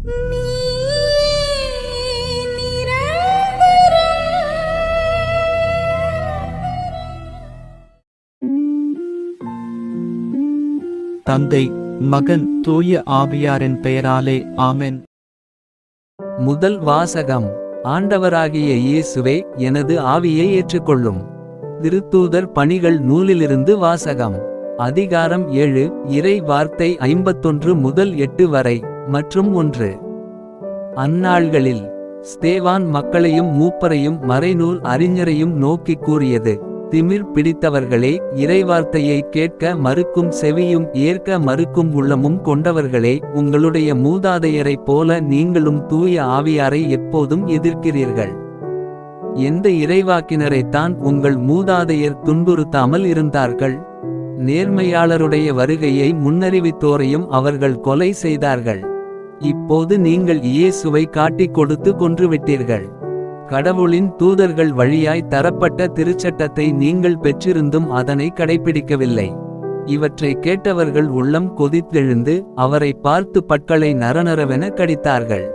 தந்தை, மகன், தூய ஆவியாரின் பெயராலே ஆமென். முதல் வாசகம். ஆண்டவராகிய இயேசுவே, எனது ஆவியை ஏற்றுக்கொள்ளும். திருத்தூதர் பணிகள் நூலிலிருந்து வாசகம். அதிகாரம் 7. இறை வார்த்தை 51 முதல் 8 வரை மற்றும் 1. அந்நாள்களில் ஸ்தேவான் மக்களையும் மூப்பரையும் மறைநூல் அறிஞரையும் நோக்கிக் கூறியது: திமிர் பிடித்தவர்களே, இறைவார்த்தையை கேட்க மறுக்கும் செவியும் ஏற்க மறுக்கும் உள்ளமும் கொண்டவர்களே, உங்களுடைய மூதாதையரைப் போல நீங்களும் தூய ஆவியாரை எப்போதும் எதிர்க்கிறீர்கள். எந்த இறைவாக்கினரைத்தான் உங்கள் மூதாதையர் துன்புறுத்தாமல் இருந்தார்கள்? நேர்மையாளருடைய வருகையை முன்னறிவித்தோரையும் அவர்கள் கொலை செய்தார்கள். இப்போது நீங்கள் இயேசுவை காட்டிக் கொடுத்து கொன்றுவிட்டீர்கள். கடவுளின் தூதர்கள் வழியாய் தரப்பட்ட திருச்சட்டத்தை நீங்கள் பெற்றிருந்தும் அதனை கடைப்பிடிக்கவில்லை. இவற்றை கேட்டவர்கள் உள்ளம் கொதித்தெழுந்து அவரை பார்த்து பற்களை நரநரவென கடித்தார்கள்.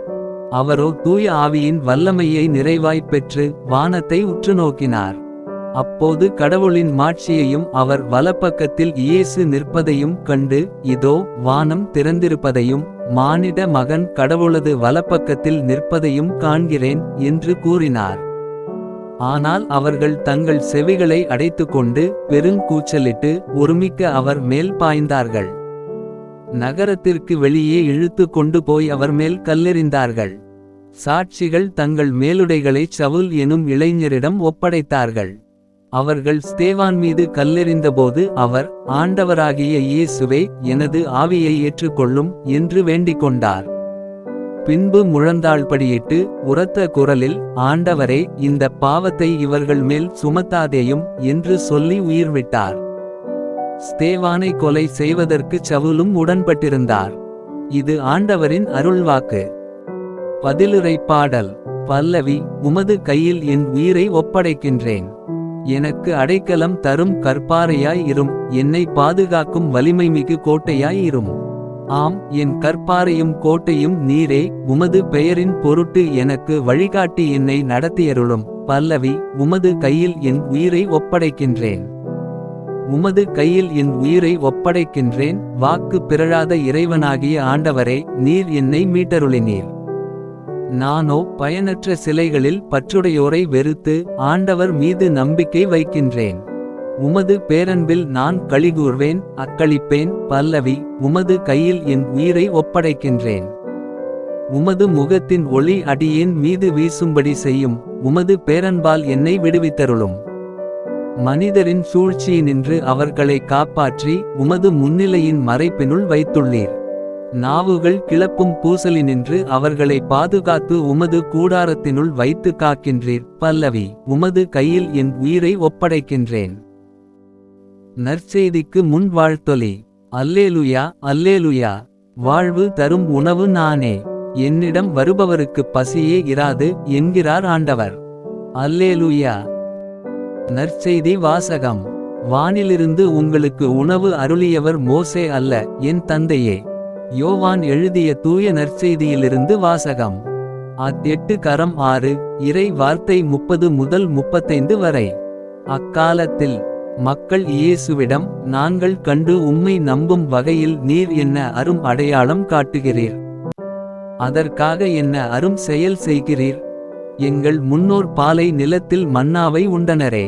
அவரோ தூய ஆவியின் வல்லமையை நிறைவாய்ப் பெற்று வானத்தை உற்று நோக்கினார். அப்போது கடவுளின் மாட்சியையும் அவர் வலப்பக்கத்தில் இயேசு நிற்பதையும் கண்டு, இதோ வானம் திறந்திருப்பதையும் மானிட மகன் கடவுளது வலப்பக்கத்தில் நிற்பதையும் காண்கிறேன் என்று கூறினார். ஆனால் அவர்கள் தங்கள் செவிகளை அடைத்துக்கொண்டு பெருங்கூச்சலிட்டு ஒருமிக்க அவர் மேல் பாய்ந்தார்கள். நகரத்திற்கு வெளியே இழுத்து கொண்டு போய் அவர் மேல் கல்லெறிந்தார்கள். சாட்சிகள் தங்கள் மேலுடைகளை சவுல் எனும் இளைஞரிடம் ஒப்படைத்தார்கள். அவர்கள் ஸ்தேவான் மீது கல்லெறிந்தபோது அவர், ஆண்டவராகிய இயேசுவே, எனது ஆவியை ஏற்றுக்கொள்ளும் என்று வேண்டிக் கொண்டார். பின்பு முழந்தாள்படியிட்டு உரத்த குரலில், ஆண்டவரே, இந்த பாவத்தை இவர்கள் மேல் சுமத்தாதேயும் என்று சொல்லி உயிர்விட்டார். ஸ்தேவானை கொலை செய்வதற்கு சவுலும் உடன்பட்டிருந்தார். இது ஆண்டவரின் அருள்வாக்கு. பதிலுரை பாடல். பல்லவி. உமது கையில் என் உயிரை ஒப்படைக்கின்றேன். எனக்கு அடைக்கலம் தரும் கற்பாறையாய் இரும், என்னை பாதுகாக்கும் வலிமைமிகு கோட்டையாய் இரும். ஆம், என் கற்பாறையும் கோட்டையும் நீரே, உமது பெயரின் பொருட்டு எனக்கு வழிகாட்டி என்னை நடத்தியருளும். பல்லவி. உமது கையில் என் உயிரை ஒப்படைக்கின்றேன். உமது கையில் என் உயிரை ஒப்படைக்கின்றேன். வாக்கு பிறழாத இறைவனாகிய ஆண்டவரே, நீர் என்னை மீட்டருளினீர். நானோ பயனற்ற சிலைகளில் பற்றுடையோரை வெறுத்து ஆண்டவர் மீது நம்பிக்கை வைக்கின்றேன். உமது பேரன்பில் நான் களிகூர்வேன், அக்களிப்பேன். பல்லவி. உமது கையில் என் உயிரை ஒப்படைக்கின்றேன். உமது முகத்தின் ஒளி அடியேன் மீது வீசும்படி செய்யும். உமது பேரன்பால் என்னை விடுவித்தருளும். மனிதரின் சூழ்ச்சியினின்று அவர்களை காப்பாற்றி உமது முன்னிலையின் மறைப்பினுள் வைத்துள்ளீர். நாவுகள் கிளப்பும் பூசலினின்று அவர்களை பாதுகாத்து உமது கூடாரத்தினுள் வைத்து காக்கின்றீர். பல்லவி. உமது கையில் என் உயிரை ஒப்படைக்கின்றேன். நற்செய்திக்கு முன் வாழ்த்தொலி. அல்லேலுயா, அல்லேலுயா. வாழ்வு தரும் உணவு நானே. என்னிடம் வருபவருக்கு பசியே இராது என்கிறார் ஆண்டவர். அல்லேலுயா. நற்செய்தி வாசகம். வானிலிருந்து உங்களுக்கு உணவு அருளியவர் மோசே அல்ல, என் தந்தையே. யோவான் எழுதிய தூய நற்செய்தியிலிருந்து வாசகம். அத்8 6. இறை வார்த்தை 30 முதல் 35 வரை. அக்காலத்தில் மக்கள் இயேசுவிடம், நாங்கள் கண்டு உம்மை நம்பும் வகையில் நீர் என்ன அரும் அடையாளம் காட்டுகிறீர்? அதற்காக என்ன அரும் செயல் செய்கிறீர்? எங்கள் முன்னோர் பாலை நிலத்தில் மன்னாவை உண்டனரே.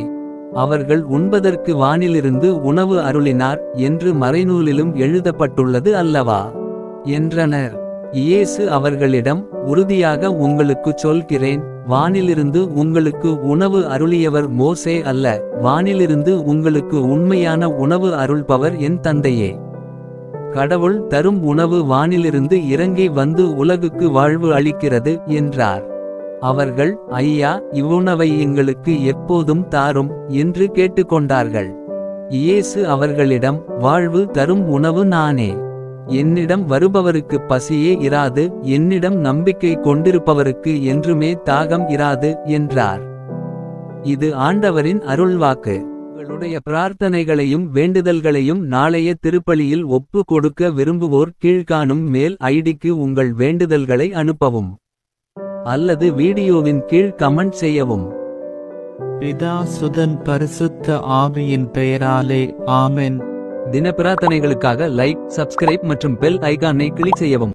அவர்கள் உண்பதற்கு வானிலிருந்து உணவு அருளினார் என்று மறைநூலிலும் எழுதப்பட்டுள்ளது அல்லவா என்றனர். இயேசு அவர்களிடம், உறுதியாக உங்களுக்குச் சொல்கிறேன், வானிலிருந்து உங்களுக்கு உணவு அருளியவர் மோசே அல்ல, வானிலிருந்து உங்களுக்கு உண்மையான உணவு அருள்பவர் என் தந்தையே. கடவுள் தரும் உணவு வானிலிருந்து இறங்கி வந்து உலகுக்கு வாழ்வு அளிக்கிறது என்றார். அவர்கள், ஐயா, இவ்வுணவை எங்களுக்கு எப்போதும் தாரும் என்று கேட்டுக்கொண்டார்கள். இயேசு அவர்களிடம், வாழ்வு தரும் உணவு நானே. என்னிடம் வருபவருக்கு பசியே இராது, என்னிடம் நம்பிக்கை கொண்டிருப்பவருக்கு என்றுமே தாகம் இராது என்றார். இது ஆண்டவரின் அருள்வாக்கு. உங்களுடைய பிரார்த்தனைகளையும் வேண்டுதல்களையும் நாளைய திருப்பலியில் ஒப்பு கொடுக்க விரும்புவோர் கீழ்காணும் மெயில் ஐடிக்கு உங்கள் வேண்டுதல்களை அனுப்பவும். அல்லது வீடியோவின் கீழ் கமெண்ட் செய்யவும். பிதா சுதன் பரிசுத்த ஆவியின் பெயராலே ஆமென். தின பிரார்த்தனைகளுக்காக லைக், சப்ஸ்கிரைப் மற்றும் பெல் ஐகானை கிளிக் செய்யவும்.